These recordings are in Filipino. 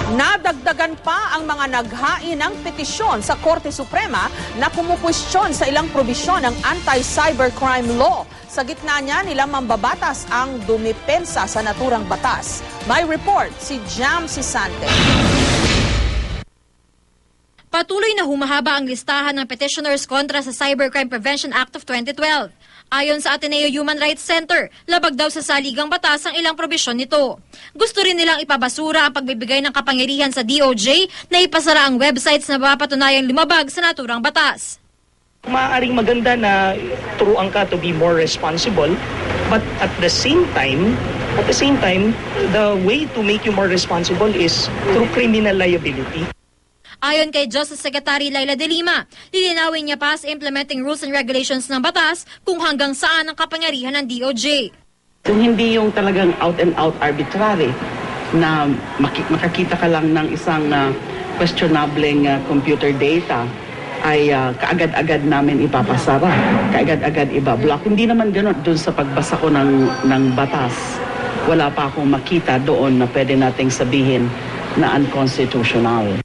Nadagdagan pa ang mga naghain ng petisyon sa Korte Suprema na kumukwestiyon sa ilang probisyon ng anti-cybercrime law. Sa gitna niya, nilang mambabatas ang dumipensa sa naturang batas. May report si Jam Sisante. Patuloy na humahaba ang listahan ng petitioners kontra sa Cybercrime Prevention Act of 2012. Ayon sa Ateneo Human Rights Center, labag daw sa saligang batas ang ilang probisyon nito. Gusto rin nilang ipabasura ang pagbibigay ng kapangyarihan sa DOJ na ipasara ang websites na mapatunayang lumabag sa naturang batas. Maaaring maganda na turuan ka to be more responsible, but at the same time, the way to make you more responsible is through criminal liability. Ayon kay Justice Secretary Laila De Lima, lilinawin niya pa sa implementing rules and regulations ng batas kung hanggang saan ang kapangyarihan ng DOJ. Kung hindi yung talagang out and out arbitrary na makakita ka lang ng isang questionable computer data ay kaagad-agad namin ipapasara, kaagad-agad ibablock. Hindi naman gano'n doon sa pagbasa ko ng batas. Wala pa akong makita doon na pwede nating sabihin na unconstitutional.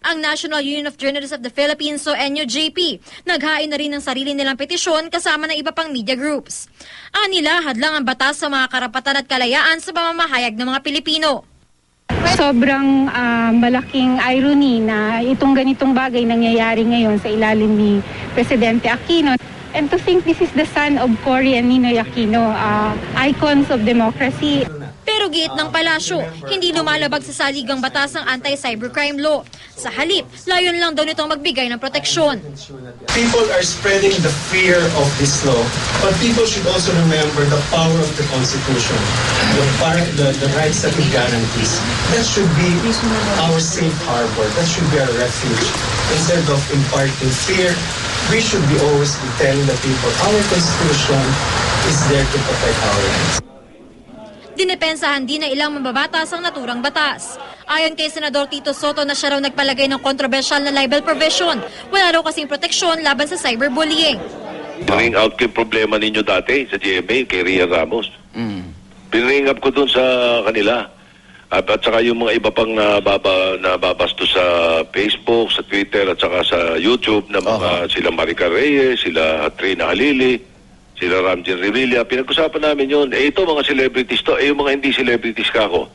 Ang National Union of Journalists of the Philippines o NUJP, naghain na rin ng sarili nilang petisyon kasama ng iba pang media groups. Anila, hadlang ang batas sa mga karapatan at kalayaan sa pamamahayag ng mga Pilipino. Sobrang malaking irony na itong ganitong bagay nangyayari ngayon sa ilalim ni Presidente Aquino. And to think this is the son of Cory and Ninoy Aquino, icons of democracy. Pero giit ng palasyo, hindi lumalabag sa saligang batas ang anti-cybercrime law. Sa halip, layon lang daw nitong magbigay ng proteksyon. People are spreading the fear of this law, but people should also remember the power of the Constitution, the rights that it guarantees. That should be our safe harbor. That should be our refuge. Instead of imparting fear, we should be always telling the people our Constitution is there to protect our rights. Dinipensahan din na ilang mambabatas ang naturang batas. Ayon kay Senador Tito Soto na siya raw nagpalagay ng kontrobersyal na libel provision, wala raw kasing proteksyon laban sa cyberbullying. Bring out ko yung problema ninyo dati sa GMA, kay Ria Ramos. Bring up ko dun sa kanila. At saka yung mga iba pang nababasto sa Facebook, sa Twitter at saka sa YouTube na mga sila Maricar Reyes, sila Trina Halili, sila Ramjen Revilla. Pinag-usapan namin yun. Ito mga celebrities to. Yung mga hindi celebrities ka ako.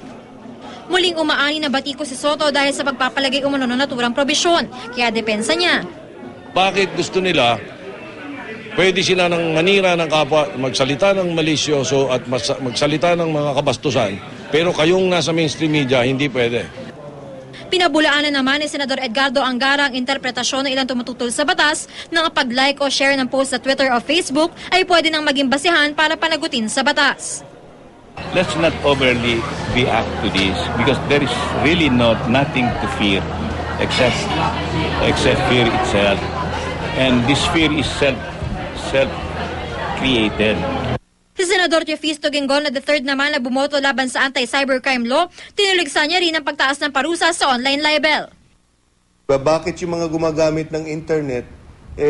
Muling umaani na batiko si Soto dahil sa pagpapalagay umano ng naturang probisyon. Kaya depensa niya. Bakit gusto nila, pwede sila nang manira ng kapwa, magsalita ng malisyoso at magsalita ng mga kabastusan, pero kayong nasa mainstream media, hindi pwede. Pinabulaanan naman ni Senador Edgardo Angara ang interpretasyon ng ilang tumututol sa batas na ang pag-like o share ng post sa Twitter o Facebook ay pwede nang maging basihan para panagutin sa batas. Let's not overly react to this because there is really nothing to fear except fear itself. And this fear is self-created. Si Senador Teofisto Gingon na III naman na bumoto laban sa anti-cybercrime law, tinuligsa niya rin ang pagtaas ng parusa sa online libel. Bakit yung mga gumagamit ng internet,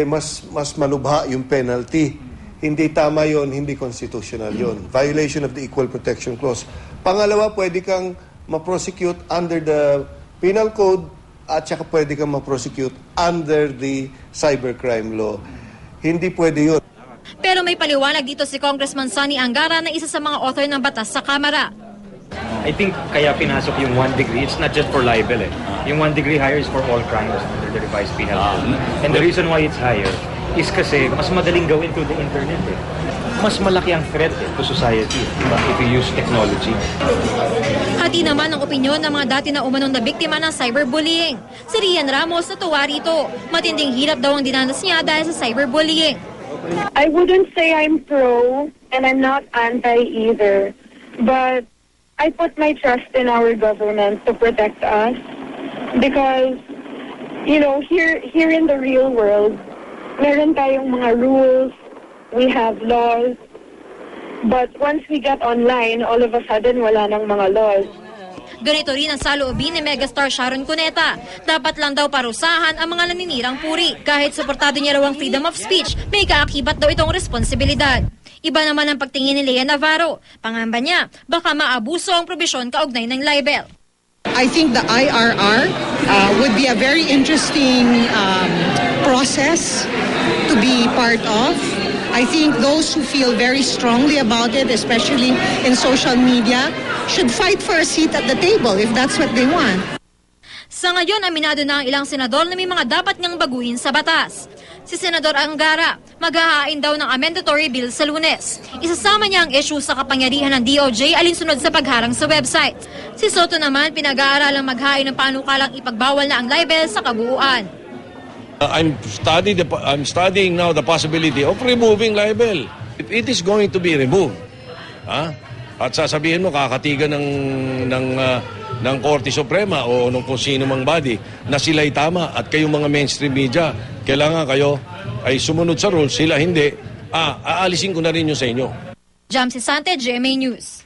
mas malubha yung penalty? Hindi tama yon, hindi constitutional yon. Violation of the Equal Protection Clause. Pangalawa, pwede kang ma-prosecute under the penal code at saka pwede kang ma-prosecute under the cybercrime law. Hindi pwede yun. Pero may paliwanag dito si Congressman Sonny Angara na isa sa mga author ng batas sa Kamara. I think kaya pinasok yung 1 degree, it's not just for libel Yung 1 degree higher is for all crimes under the revised penal code. And the reason why it's higher is kasi mas madaling gawin through the internet Mas malaki ang threat to society if you use technology. Hati naman ang opinyon ng mga dati na umanong na biktima ng cyberbullying. Si Rian Ramos natuwa rito. Matinding hirap daw ang dinanas niya dahil sa cyberbullying. I wouldn't say I'm pro and I'm not anti either, but I put my trust in our government to protect us because, you know, here in the real world, meron tayong mga rules, we have laws, but once we get online, all of a sudden wala nang mga laws. Ganito rin ang saloobin ni megastar Sharon Cuneta. Dapat lang daw parusahan ang mga naninirang puri. Kahit suportado niya raw ang freedom of speech, may kaakibat daw itong responsibilidad. Iba naman ang pagtingin ni Lea Navarro. Pangamba niya, baka maabuso ang probisyon kaugnay ng libel. I think the IRR would be a very interesting process to be part of. I think those who feel very strongly about it, especially in social media, should fight for a seat at the table if that's what they want. Sa ngayon, aminado na ang ilang senador na may mga dapat ngang baguhin sa batas. Si Senador Angara, maghahain daw ng amendatory bill sa Lunes. Isasama niya ang issue sa kapangyarihan ng DOJ alinsunod sa pagharang sa website. Si Soto naman, pinag-aaralang maghain ng panukalang ipagbawal na ang libel sa kabuuan. I'm studying now the possibility of removing libel. If it is going to be removed, at sasabihin mo kakatigan ng Korte Suprema o ng kung sino mang body na sila'y tama at kayong mga mainstream media, kailangan kayo ay sumunod sa rules, sila hindi, aalisin ko na rin yun sa inyo. Jamsi Sante, GMA News.